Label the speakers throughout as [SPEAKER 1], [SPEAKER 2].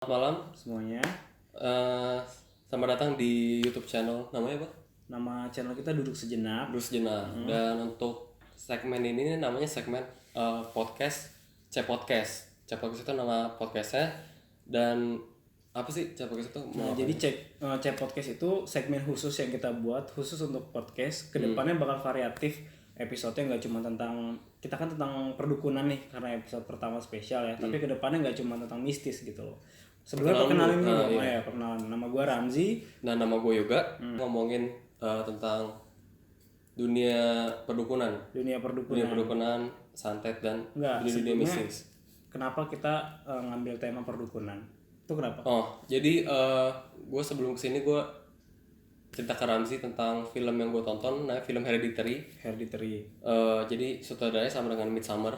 [SPEAKER 1] Selamat malam,
[SPEAKER 2] Semuanya.
[SPEAKER 1] eh, selamat datang di YouTube channel. Namanya apa?
[SPEAKER 2] Nama channel kita Duduk Sejenak.
[SPEAKER 1] Dulu Sejenak. Dan untuk segmen ini namanya segmen podcast C Podcast. C Podcast itu nama podcastnya. Dan apa sih C Podcast itu?
[SPEAKER 2] Nah, jadi Cek Podcast itu segmen khusus yang kita buat khusus untuk podcast. Kedepannya bakal variatif. Episode-nya nggak cuma tentang, kita kan tentang perdukunan nih karena episode pertama spesial ya. Tapi kedepannya nggak cuma tentang mistis gitu loh. Sebelumnya perkenalin dulu dong. Ya, perkenalan. Nama gue Ramzi.
[SPEAKER 1] Dan nama gue Yoga. Ngomongin tentang dunia perdukunan,
[SPEAKER 2] Dunia perdukunan.
[SPEAKER 1] dunia perdukunan, santet dan
[SPEAKER 2] Enggak,
[SPEAKER 1] dunia
[SPEAKER 2] sebelumnya
[SPEAKER 1] mistis.
[SPEAKER 2] kenapa kita ngambil tema perdukunan? Itu kenapa?
[SPEAKER 1] Oh, jadi gue sebelum kesini gue cerita ke Ramzi tentang film yang gue tonton, nah film Hereditary.
[SPEAKER 2] Hereditary.
[SPEAKER 1] Jadi sutradaranya sama dengan Midsommar.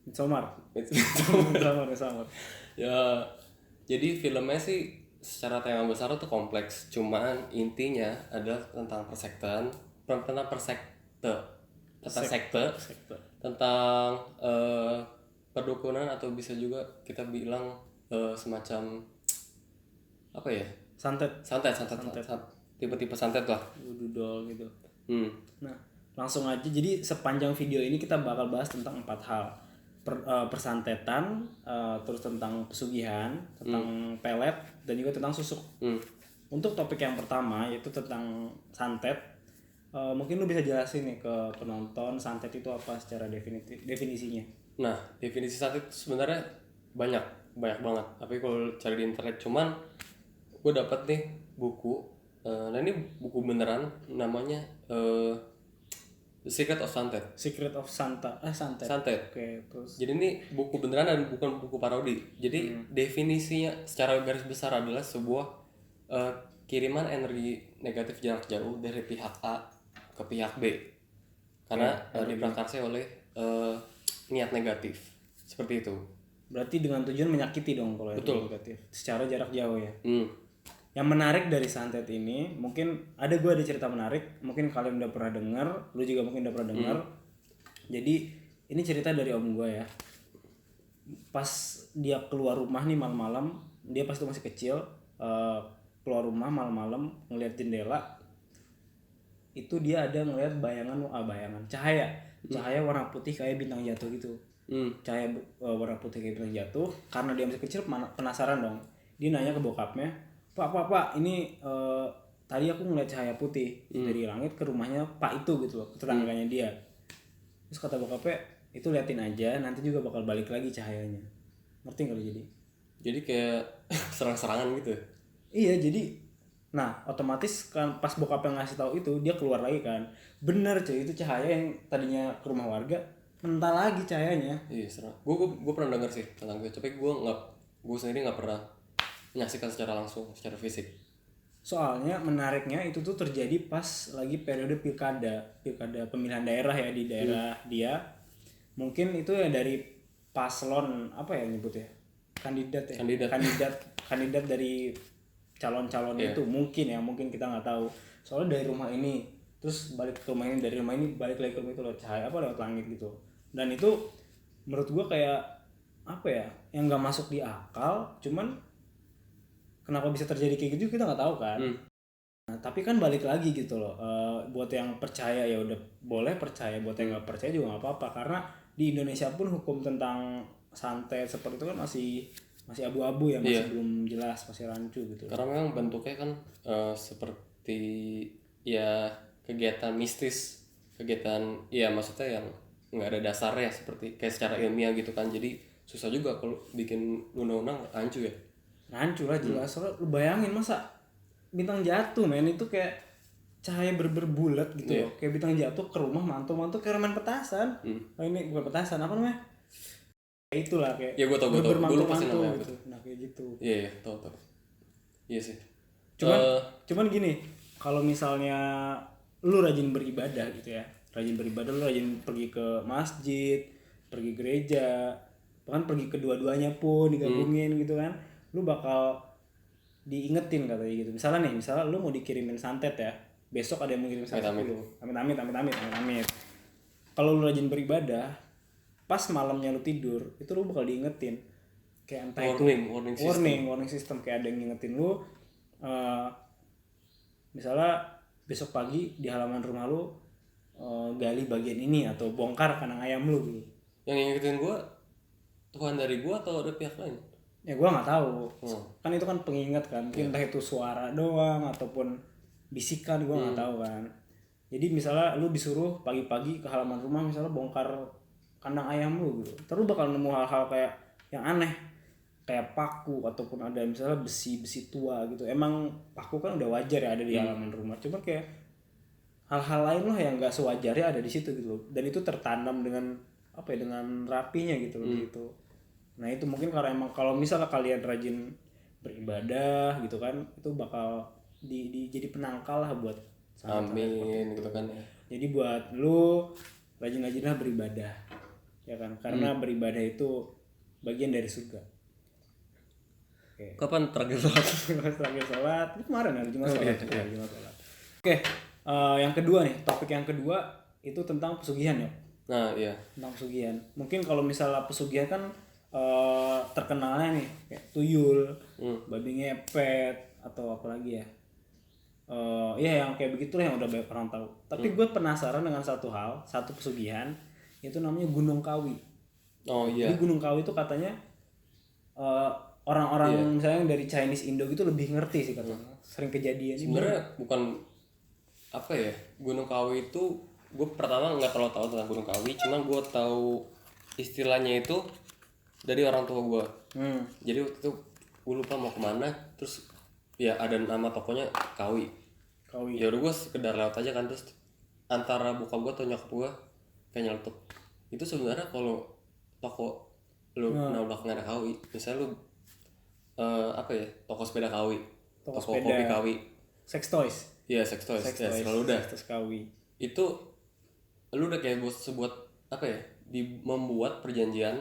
[SPEAKER 2] Midsommar. Midsommar.
[SPEAKER 1] Ya, jadi filmnya sih secara tema besar itu kompleks, cuman intinya adalah tentang persekte, tentang sekte, tentang perdukunan atau bisa juga kita bilang semacam apa ya?
[SPEAKER 2] Santet.
[SPEAKER 1] Santet. Tipe-tipe santet lah.
[SPEAKER 2] Dudol gitu.
[SPEAKER 1] Hmm.
[SPEAKER 2] Nah, langsung aja. Jadi sepanjang video ini kita bakal bahas tentang 4 hal. Persantetan, terus tentang pesugihan, tentang pelet, dan juga tentang susuk. Untuk topik yang pertama yaitu tentang santet, mungkin lu bisa jelasin nih ke penonton santet itu apa secara definisinya.
[SPEAKER 1] Nah, definisi santet itu sebenarnya banyak banget. Tapi kalau cari di internet, cuman gue dapat nih buku. Nah ini buku beneran, namanya The Secret of Santet.
[SPEAKER 2] Secret of Santet.
[SPEAKER 1] Santet.
[SPEAKER 2] Oke, terus.
[SPEAKER 1] Jadi ini buku beneran dan bukan buku parodi. Jadi definisinya secara garis besar adalah sebuah kiriman energi negatif jarak jauh dari pihak A ke pihak B. Karena diprakarsai oleh niat negatif. Seperti itu.
[SPEAKER 2] Berarti dengan tujuan menyakiti dong kalau yang negatif. Secara jarak jauh ya. Yang menarik dari santet ini, mungkin ada cerita menarik, mungkin kalian udah pernah dengar, lu juga mungkin udah pernah dengar. Jadi ini cerita dari om gue ya. Pas dia keluar rumah nih malam-malam, dia pasti masih kecil, keluar rumah malam-malam ngeliat jendela, itu dia ada ngeliat cahaya warna putih kayak bintang jatuh gitu. Cahaya warna putih kayak bintang jatuh. Karena dia masih kecil, penasaran dong. Dia nanya ke bokapnya, Pak, ini tadi aku ngeliat cahaya putih dari langit ke rumahnya Pak itu gitu loh, ke tetangganya dia. Terus kata bokapnya, itu liatin aja, nanti juga bakal balik lagi cahayanya. Ngerti nggak lo jadi?
[SPEAKER 1] Jadi kayak serang-serangan gitu.
[SPEAKER 2] Iya, jadi nah otomatis kan pas bokapnya ngasih tahu itu, dia keluar lagi kan. Bener cuy, itu cahaya yang tadinya ke rumah warga, mental lagi cahayanya.
[SPEAKER 1] Iya, serang. Gue pernah dengar sih tentang itu, tapi gue sendiri nggak pernah menyaksikan secara langsung, secara fisik.
[SPEAKER 2] Soalnya menariknya itu tuh terjadi pas lagi periode pilkada pemilihan daerah ya di daerah dia. Mungkin itu ya dari paslon apa ya nyebutnya, kandidat dari calon-calon itu mungkin kita nggak tahu. Soalnya dari rumah ini terus balik ke rumah ini, dari rumah ini balik lagi ke rumah itu lewat cahaya lewat langit gitu. Dan itu menurut gua kayak apa ya, yang nggak masuk di akal. Cuman kenapa bisa terjadi kayak gitu kita nggak tahu kan. Nah, tapi kan balik lagi gitu loh, buat yang percaya ya udah boleh percaya, buat yang nggak percaya juga nggak apa-apa, karena di Indonesia pun hukum tentang santet seperti itu kan masih abu-abu ya, masih belum jelas, masih rancu gitu.
[SPEAKER 1] Karena memang bentuknya kan seperti ya kegiatan mistis, kegiatan ya maksudnya yang nggak ada dasarnya, seperti kayak secara ilmiah gitu kan. Jadi susah juga kalau bikin undang-undang rancu ya.
[SPEAKER 2] Rancu lah jelas. Soalnya lu bayangin masa bintang jatuh men, itu kayak cahaya berbulat gitu loh, kayak bintang jatuh ke rumah mantu kayak main petasan. Oh, ini bukan petasan, apa namanya? Itulah kayak
[SPEAKER 1] Ya gue tau gue lupa sih namanya
[SPEAKER 2] gitu. Nah kayak gitu.
[SPEAKER 1] Iya tau iya sih.
[SPEAKER 2] Cuman gini, kalau misalnya lu rajin beribadah gitu ya, lu rajin pergi ke masjid, pergi gereja, bahkan pergi kedua-duanya pun digabungin gitu kan, lu bakal diingetin katanya gitu. Misalnya lu mau dikirimin santet ya, besok ada yang mau kirim santet lu, amit. Kalau lu rajin beribadah, pas malamnya lu tidur itu lu bakal diingetin kayak entah itu warning system, kayak ada yang ngingetin lu misalnya besok pagi di halaman rumah lu gali bagian ini atau bongkar kandang ayam lu gitu.
[SPEAKER 1] Yang ngingetin gue Tuhan dari gue atau ada pihak lain?
[SPEAKER 2] Ya gue nggak tahu. Kan itu kan pengingat kan, mungkin entah itu suara doang ataupun bisikan, gue nggak tahu kan. Jadi misalnya lu disuruh pagi-pagi ke halaman rumah misalnya bongkar kandang ayam lu gitu, terus bakal nemu hal-hal kayak yang aneh, kayak paku ataupun ada misalnya besi tua gitu. Emang paku kan udah wajar ya ada di halaman rumah, cuma kayak hal-hal lain lah yang nggak sewajarnya ada di situ gitu loh. Dan itu tertanam dengan apa ya, dengan rapinya gitu loh gitu. Nah itu mungkin kalau misalnya kalian rajin beribadah gitu kan, itu bakal jadi penangkal lah buat
[SPEAKER 1] amin gitu kan ya.
[SPEAKER 2] Jadi buat lu rajin-rajinlah beribadah ya kan, karena beribadah itu bagian dari surga.
[SPEAKER 1] Kapan terakhir sholat?
[SPEAKER 2] Terakhir sholat itu kemarin hari Jumat sholat. Oke, yang kedua nih, topik yang kedua itu tentang pesugihan ya.
[SPEAKER 1] Nah iya,
[SPEAKER 2] Tentang pesugihan. Mungkin kalau misalnya pesugihan kan terkenalnya nih kayak tuyul, babi ngepet atau apa lagi ya. Ya yang kayak begitulah yang udah banyak orang tahu. Tapi gue penasaran dengan satu pesugihan, itu namanya Gunung Kawi.
[SPEAKER 1] oh iya.
[SPEAKER 2] Jadi Gunung Kawi itu katanya orang-orang misalnya yang dari Chinese Indo gitu lebih ngerti sih katanya. Sering kejadian.
[SPEAKER 1] Sebenarnya bukan apa ya, Gunung Kawi itu gue pertama nggak terlalu tahu tentang Gunung Kawi, cuman gue tahu istilahnya itu dari orang tua gue. Jadi waktu itu gue lupa mau kemana, terus ya ada nama tokonya Kawi. Ya udah gue sekedar lewat aja kan, terus antara buka gue atau nyokap gue kayak nyeletuk. Itu sebenarnya kalau toko lu nama belakangnya ada Kawi, misalnya lu apa ya, toko sepeda Kawi, toko kopi Kawi,
[SPEAKER 2] sex toys.
[SPEAKER 1] Iya sex toys. Ya selalu udah.
[SPEAKER 2] Sex Kawi.
[SPEAKER 1] Itu lu udah kayak sebuat apa ya, membuat perjanjian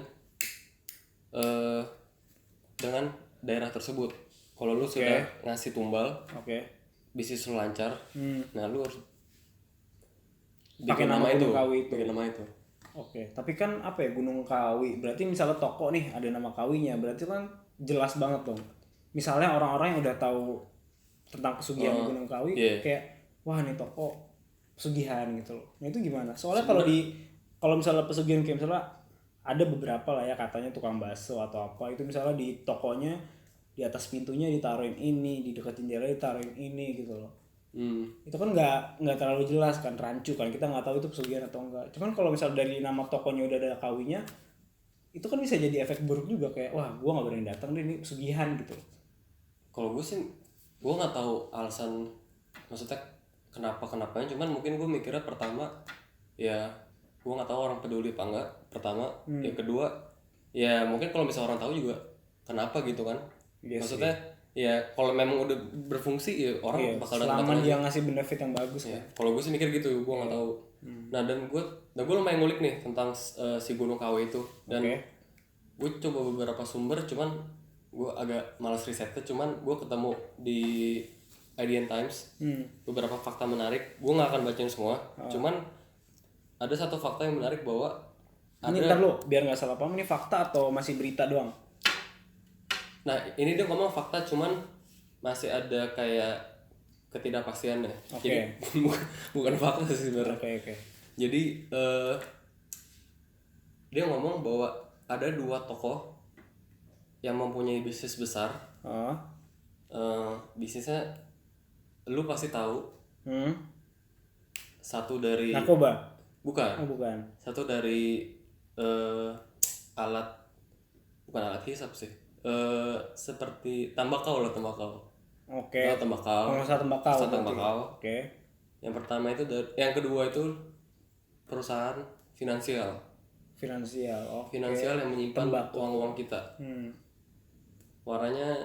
[SPEAKER 1] dengan daerah tersebut. Kalau lu sudah ngasih tumbal, bisnis lu lancar, nah lu harus
[SPEAKER 2] pakai nama
[SPEAKER 1] itu,
[SPEAKER 2] Kawi itu.
[SPEAKER 1] pakai nama itu.
[SPEAKER 2] Tapi kan apa ya, Gunung Kawi, berarti misalnya toko nih ada nama Kawinya, berarti kan jelas banget dong. Misalnya orang-orang yang udah tahu tentang pesugihan Gunung Kawi, kayak wah nih toko pesugihan gitu loh. Nah itu gimana? Soalnya kalau misalnya pesugihan kayak misalnya ada beberapa lah ya katanya tukang bakso atau apa, itu misalnya di tokonya di atas pintunya ditaruhin ini, di dekat jendela ditaruhin ini gitu loh. Itu kan nggak terlalu jelas kan, rancu kan, kita nggak tahu itu pesugihan atau enggak. Cuman kalau misalnya dari nama tokonya udah ada Kawinya, itu kan bisa jadi efek buruk juga, kayak wah gue nggak berani datang deh, ini pesugihan gitu.
[SPEAKER 1] Kalau gue sih gue nggak tahu alasan, maksudnya kenapanya, cuman mungkin gue mikirnya pertama ya gue nggak tahu orang peduli apa enggak pertama. Yang kedua ya mungkin kalau misalnya orang tahu juga kenapa gitu kan. Maksudnya ya kalau memang udah berfungsi ya orang bakal datang.
[SPEAKER 2] Selama dia ngasih benefit yang bagus
[SPEAKER 1] ya. Kalau gue sih mikir gitu, gue nggak tahu. Nah dan gue lumayan ngulik nih tentang si Gunung Kawi itu, dan gue coba beberapa sumber, cuman gue agak malas risetnya, cuman gue ketemu di IDN Times beberapa fakta menarik. Gue nggak akan bacain semua, cuman ada satu fakta yang menarik bahwa
[SPEAKER 2] ini ntar lo biar nggak salah paham, ini fakta atau masih berita doang?
[SPEAKER 1] Nah ini dia ngomong fakta, cuman masih ada kayak ketidakpastiannya. Jadi bukan fakta sih sebenarnya. Jadi dia ngomong bahwa ada 2 tokoh yang mempunyai bisnis besar. Bisnisnya lu pasti tahu. Satu dari
[SPEAKER 2] narkoba.
[SPEAKER 1] Bukan.
[SPEAKER 2] Bukan.
[SPEAKER 1] Satu dari bukan alat hisap sih. Seperti tembakau. Tembakau.
[SPEAKER 2] Tembakau.
[SPEAKER 1] Yang pertama itu yang kedua itu perusahaan finansial. Finansial yang menyimpan uang-uang kita. Warnanya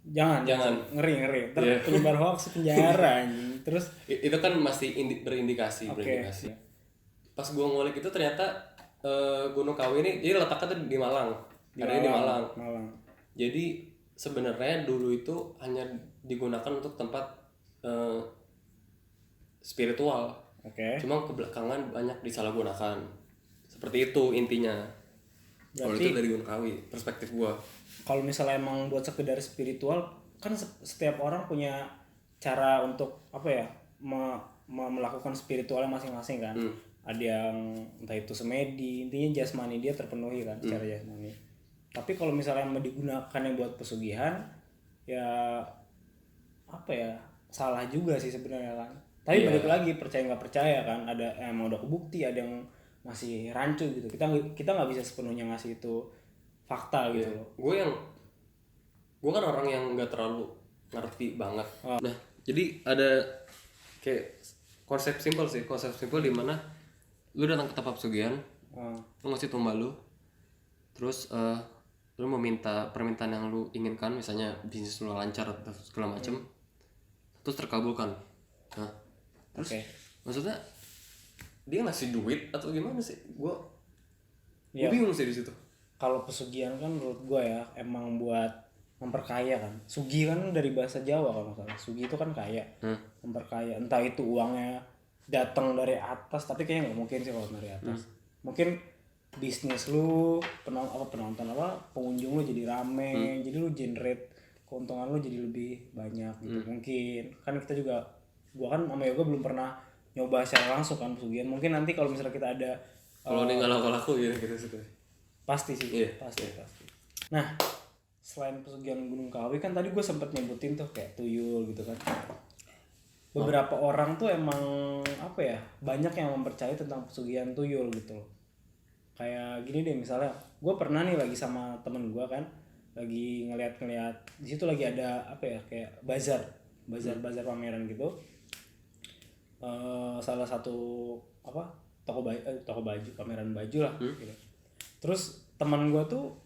[SPEAKER 1] jangan
[SPEAKER 2] ngeri. Penyebar hoax penjara. Terus
[SPEAKER 1] itu kan masih berindikasi. Pas gua ngulik itu ternyata Gunung Kawi ini dia letaknya di Malang. Di Malang. Jadi sebenarnya dulu itu hanya digunakan untuk tempat spiritual. Cuma kebelakangan banyak disalahgunakan. Seperti itu intinya. Kalau itu dari Gunung Kawi perspektif gua.
[SPEAKER 2] Kalau misalnya emang buat sekedar spiritual kan setiap orang punya cara untuk apa ya melakukan spiritualnya masing-masing kan. Ada yang entah itu semedi, intinya jasmani dia terpenuhi kan secara jasmani. Tapi kalau misalnya mau digunakan yang buat pesugihan ya apa ya salah juga sih sebenarnya kan. Tapi balik lagi percaya nggak percaya kan, ada yang emang udah kebukti, ada yang masih rancu gitu. Kita nggak bisa sepenuhnya ngasih itu fakta gitu loh.
[SPEAKER 1] Gue kan orang yang nggak terlalu ngerti banget. Nah, jadi ada kayak konsep simpel di mana lu datang ke tempat pesugihan, lu ngasih tumbal lu, terus lu meminta permintaan yang lu inginkan, misalnya bisnis lu lancar atau segala macem, terus terkabulkan. Nah, terus maksudnya dia ngasih duit atau gimana sih? Gue bingung sih di situ.
[SPEAKER 2] Kalau pesugihan kan menurut gue ya emang buat memperkaya kan. Sugi kan dari bahasa Jawa kalau nggak salah. Sugi itu kan kaya, memperkaya. Entah itu uangnya datang dari atas, tapi kayaknya nggak mungkin sih kalau dari atas. Mungkin bisnis lu penonton pengunjung lu jadi rame, jadi lu generate keuntungan lu jadi lebih banyak gitu. Mungkin kan kita juga, gua kan sama Yoga belum pernah nyoba secara langsung kan pesugihan. Mungkin nanti kalau misalnya kita ada
[SPEAKER 1] kalau ini nggak laku gitu situ.
[SPEAKER 2] Pasti sih, pasti. Nah, selain pesugihan Gunung Kawi kan tadi gue sempet nyebutin tuh kayak tuyul gitu kan. Beberapa orang tuh emang apa ya, banyak yang mempercayai tentang pesugihan tuyul gitu loh. Kayak gini deh misalnya, gue pernah nih lagi sama temen gue kan, lagi ngeliat di situ lagi ada apa ya kayak bazar pameran gitu. Salah satu toko baju pameran baju lah gitu. Terus teman gue tuh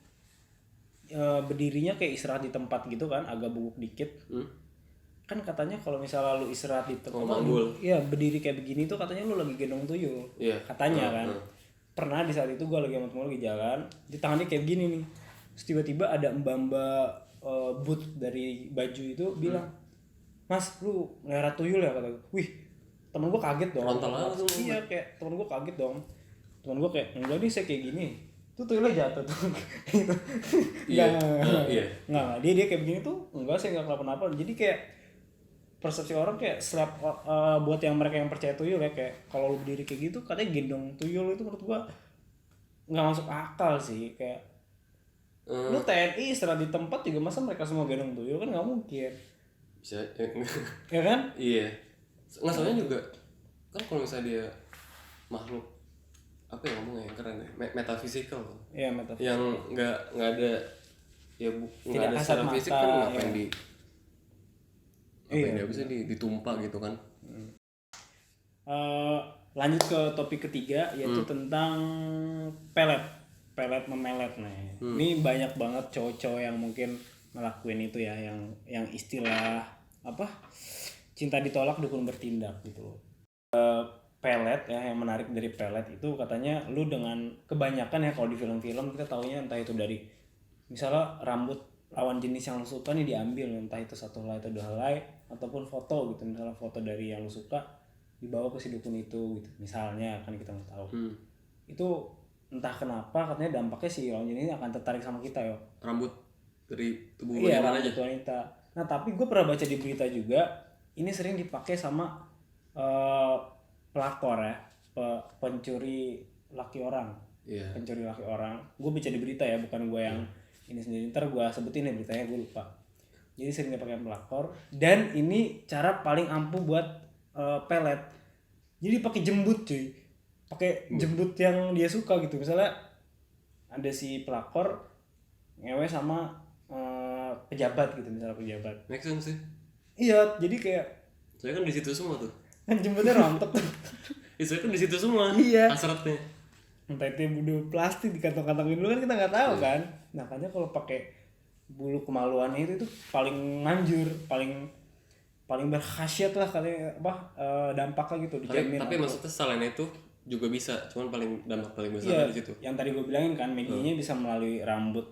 [SPEAKER 2] berdirinya kayak istirahat di tempat gitu kan, agak bungkuk dikit. Kan katanya kalau misalnya lu istirahat di tempat, ya berdiri kayak begini tuh katanya lu lagi gendong tuyul. Katanya kan. Pernah di saat itu gue lagi sama temen lagi jalan, di tangannya kayak begini nih. Terus tiba-tiba ada mbak-mbak boot dari baju itu bilang, "Mas, lu melihara tuyul ya?" kata gue. Wih, temen gue kaget dong. Iya, kayak temen gue kaget dong. Temen gue kayak, "Enggak nih, saya kayak gini." Tuh tuyulnya jatuh tuh. Nggak, dia kayak begini tuh enggak, saya nggak kenapa-napa. Jadi kayak persepsi orang kayak buat yang mereka yang percaya tuyul ya, kayak kalau lu berdiri kayak gitu katanya gendong tuyul, itu menurut gua nggak masuk akal sih. Kayak lu TNI istirahat di tempat juga masa mereka semua gendong tuyul, kan nggak mungkin.
[SPEAKER 1] Bisa
[SPEAKER 2] ya kan?
[SPEAKER 1] Iya, nggak, soalnya juga kan kalau misalnya dia makhluk apa ya ngomongnya yang keren ya, metafizikal.
[SPEAKER 2] Iya, metafizikal.
[SPEAKER 1] Yang nggak ada ya nggak ada secara fisik kan, ngapain di dia bisa ditumpa gitu kan.
[SPEAKER 2] Lanjut ke topik ketiga, yaitu tentang pelet memelet nih. Ini banyak banget cowok-cowok yang mungkin ngelakuin itu ya, yang istilah apa, cinta ditolak dukun bertindak gitu. Pelet ya, yang menarik dari pelet itu katanya lu dengan kebanyakan ya, kalau di film-film kita taunya entah itu dari misalnya rambut lawan jenis yang lu suka nih diambil, entah itu satu helai atau dua helai, ataupun foto gitu, misalnya foto dari yang lu suka dibawa ke si dukun itu gitu misalnya, kan kita nggak tahu. Itu entah kenapa katanya dampaknya si lawan jenis akan tertarik sama kita ya,
[SPEAKER 1] rambut dari tubuh
[SPEAKER 2] mana aja wanita. Nah tapi gue pernah baca di berita juga ini sering dipakai sama pelakor ya, pencuri laki orang. Pencuri laki orang, gue baca di berita ya, bukan gue yang ini sendiri, ntar gue sebutin ya beritanya, gue lupa. Jadi sering dipakai pelakor, dan ini cara paling ampuh buat pelet. Jadi pakai jembut cuy, pakai jembut yang dia suka gitu. Misalnya ada si pelakor ngewe sama pejabat gitu, misalnya pejabat.
[SPEAKER 1] Make sense sih.
[SPEAKER 2] Iya, jadi kayak
[SPEAKER 1] saya kan di situ semua tuh.
[SPEAKER 2] Kan jembutnya rontok tuh.
[SPEAKER 1] Saya kan di situ semua.
[SPEAKER 2] Iya.
[SPEAKER 1] Hasratnya.
[SPEAKER 2] Entah itu bulu plastik dikantong-kantongin dulu kan kita nggak tahu kan. Nah makanya kalau pakai bulu kemaluannya itu paling manjur, paling berkhasiat lah katanya, dampaknya gitu dijamin.
[SPEAKER 1] Tapi maksudnya selain itu juga bisa, cuman dampak paling besar di situ.
[SPEAKER 2] Yang tadi gue bilangin kan, medianya bisa melalui rambut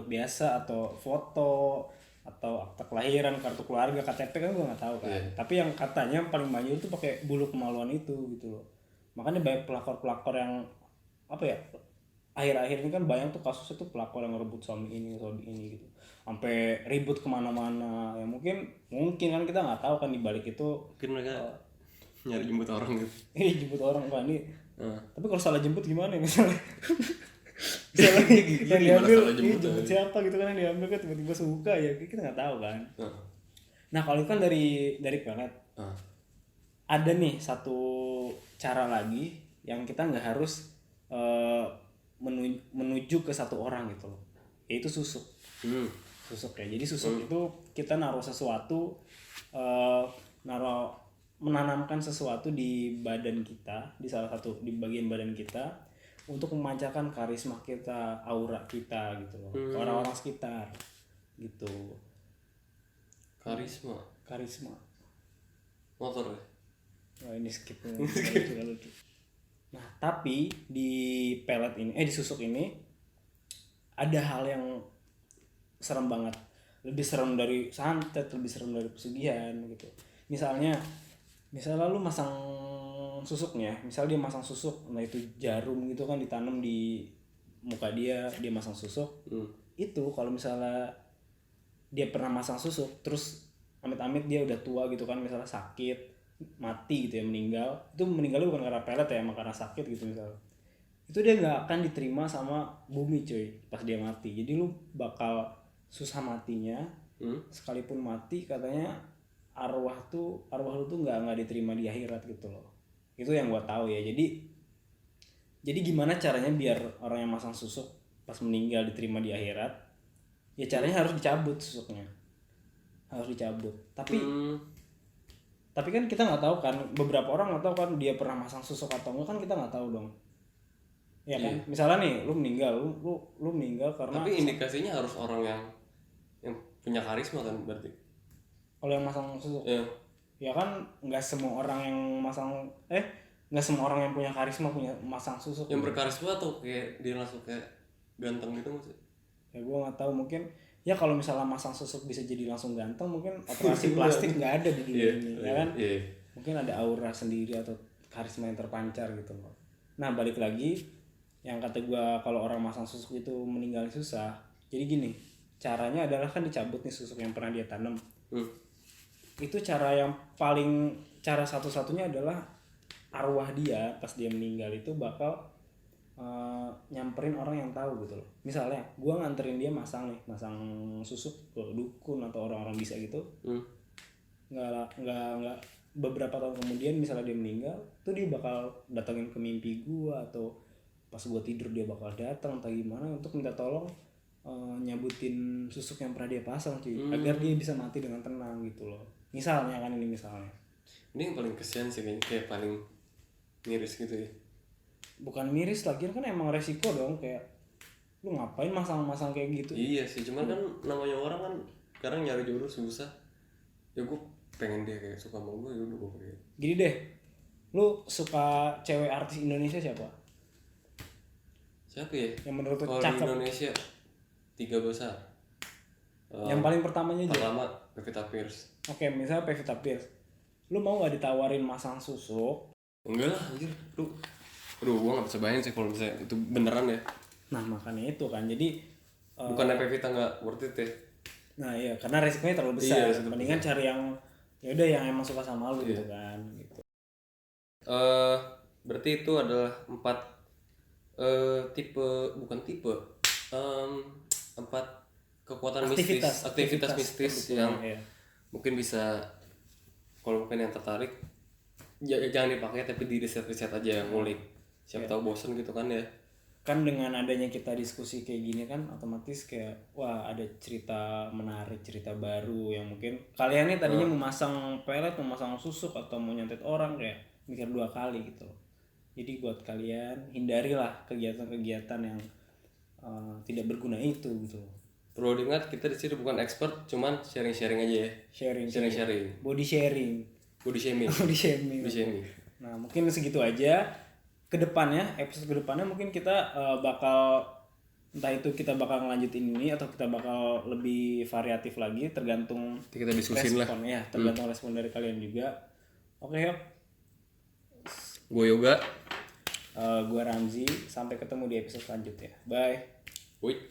[SPEAKER 2] biasa atau foto atau akta kelahiran, kartu keluarga, KTP kan gue nggak tahu kan. Tapi yang katanya paling manjur itu pakai bulu kemaluan itu gitu loh. Makanya banyak pelakor-pelakor yang apa ya, akhir-akhir ini kan banyak tuh kasusnya tuh pelakor yang ngerebut suami ini gitu, sampai ribut kemana-mana. Ya mungkin kan kita nggak tahu kan di balik itu
[SPEAKER 1] Mungkin mereka nyari jemput orang gitu.
[SPEAKER 2] jemput orang kan ini.
[SPEAKER 1] Heeh.
[SPEAKER 2] Tapi kalau salah jemput gimana ya misalnya? Misalnya yang diambil
[SPEAKER 1] salah jemput
[SPEAKER 2] jemput siapa gitu kan, yang diambil kan tiba-tiba suka ya, kita nggak tahu kan.
[SPEAKER 1] Heeh.
[SPEAKER 2] Nah kalau itu kan dari pelet
[SPEAKER 1] Heeh.
[SPEAKER 2] ada nih satu cara lagi yang kita nggak harus menuju ke satu orang gitu loh, yaitu susuk. Susuk ya, jadi susuk itu kita naruh sesuatu, menanamkan sesuatu di badan kita, di salah satu di bagian badan kita, untuk memancarkan karisma kita, aura kita gitu loh, ke orang-orang sekitar gitu. Karisma
[SPEAKER 1] Motor ya.
[SPEAKER 2] Nah, ini skip. Lucu. Nah tapi di pelet ini di susuk ini ada hal yang serem banget, lebih serem dari santet, lebih serem dari pesugihan gitu. Misalnya lu masang susuknya, misal dia masang susuk, nah itu jarum gitu kan ditanam di muka dia masang susuk. Itu kalau misalnya dia pernah masang susuk terus amit-amit dia udah tua gitu kan, misalnya sakit mati gitu ya, meninggalnya bukan karena pelet ya, emang karena sakit gitu misalnya, itu dia nggak akan diterima sama bumi cuy pas dia mati. Jadi lu bakal susah matinya. Sekalipun mati katanya arwah lu tuh nggak diterima di akhirat gitu loh. Itu yang gua tahu ya. Jadi gimana caranya biar orang yang masang susuk pas meninggal diterima di akhirat? Ya caranya harus dicabut susuknya, harus dicabut. Tapi kan kita nggak tahu kan, beberapa orang nggak tahu kan dia pernah masang susuk atau enggak, kan kita nggak tahu dong. Ya kan, misalnya nih lu meninggal, lu meninggal karena.
[SPEAKER 1] Tapi indikasinya harus orang yang punya karisma kan berarti.
[SPEAKER 2] Kalau yang masang susuk.
[SPEAKER 1] Iya.
[SPEAKER 2] Ya kan nggak semua orang yang nggak semua orang yang punya karisma punya masang susuk.
[SPEAKER 1] Yang berkarisma atau kayak dia langsung kayak ganteng gitu maksudnya?
[SPEAKER 2] Ya gue nggak tahu, mungkin ya kalau misalnya masang susuk bisa jadi langsung ganteng, mungkin operasi plastik nggak ada di dunia ini, ya kan? Mungkin ada aura sendiri atau karisma yang terpancar gitu loh. Nah balik lagi yang kata gue, kalau orang masang susuk itu meninggal susah. Jadi gini, caranya adalah kan dicabut nih susuk yang pernah dia tanam. Itu cara satu-satunya adalah arwah dia pas dia meninggal itu bakal nyamperin orang yang tahu gitu loh. Misalnya gue nganterin dia masang susuk ke dukun atau orang-orang bisa gitu. Nggak beberapa tahun kemudian misalnya dia meninggal tuh, dia bakal datangin ke mimpi gue, atau pas gue tidur dia bakal datang atau gimana untuk minta tolong nyabutin susuk yang pernah dia pasang cuy, agar dia bisa mati dengan tenang gitu loh. Misalnya
[SPEAKER 1] Ini yang paling kesian sih kayaknya, kayak paling miris gitu ya.
[SPEAKER 2] Bukan miris lagi kan, emang resiko dong, kayak lu ngapain masang kayak gitu.
[SPEAKER 1] Iya sih, cuman kan namanya orang kan sekarang nyari jodoh susah. Ya gue pengen dia kayak suka sama gue, yaudah gue kayak
[SPEAKER 2] gini deh, lu suka cewek artis Indonesia siapa
[SPEAKER 1] ya
[SPEAKER 2] yang menurut lu
[SPEAKER 1] kalau di
[SPEAKER 2] cakep?
[SPEAKER 1] Indonesia 3 besar.
[SPEAKER 2] Yang paling pertamanya aja.
[SPEAKER 1] Pertama Pevita Pierce.
[SPEAKER 2] Oke, misalnya Pevita Pierce, lu mau nggak ditawarin masang susuk?
[SPEAKER 1] Enggak lah anjir, aduh gue gak bisa bayangin sih kalau misalnya itu beneran ya.
[SPEAKER 2] Nah makanya itu kan, jadi
[SPEAKER 1] bukannya Pevita gak worth it ya.
[SPEAKER 2] Nah iya, karena resikonya terlalu besar.
[SPEAKER 1] Iya,
[SPEAKER 2] mendingan cari yang ya udah yang emang suka sama lu gitu kan gitu.
[SPEAKER 1] Berarti itu adalah 4 tipe 4 kekuatan aktivitas mistis yang mungkin bisa, kalau mungkin yang tertarik jangan dipakai, tapi di riset aja, ngulik, siapa tahu bosen gitu kan ya.
[SPEAKER 2] Kan dengan adanya kita diskusi kayak gini kan otomatis kayak wah ada cerita menarik, cerita baru yang mungkin kalian nih tadinya mau masang pelet, mau masang susuk atau mau nyantet orang, kayak mikir 2 kali gitu. Jadi buat kalian hindarilah kegiatan-kegiatan yang tidak berguna itu gitu.
[SPEAKER 1] Perlu diingat kita di sini bukan expert, cuman sharing aja ya. Sharing.
[SPEAKER 2] Body shaming. Nah mungkin segitu aja. Episode kedepannya mungkin kita bakal, entah itu kita bakal ngelanjutin ini atau kita bakal lebih variatif lagi, tergantung
[SPEAKER 1] kita diskusin
[SPEAKER 2] respon lah. Ya, tergantung respon dari kalian juga. Oke, yuk.
[SPEAKER 1] Gue Yoga.
[SPEAKER 2] Gua Ramzi, sampai ketemu di episode selanjutnya. Bye.
[SPEAKER 1] Wih.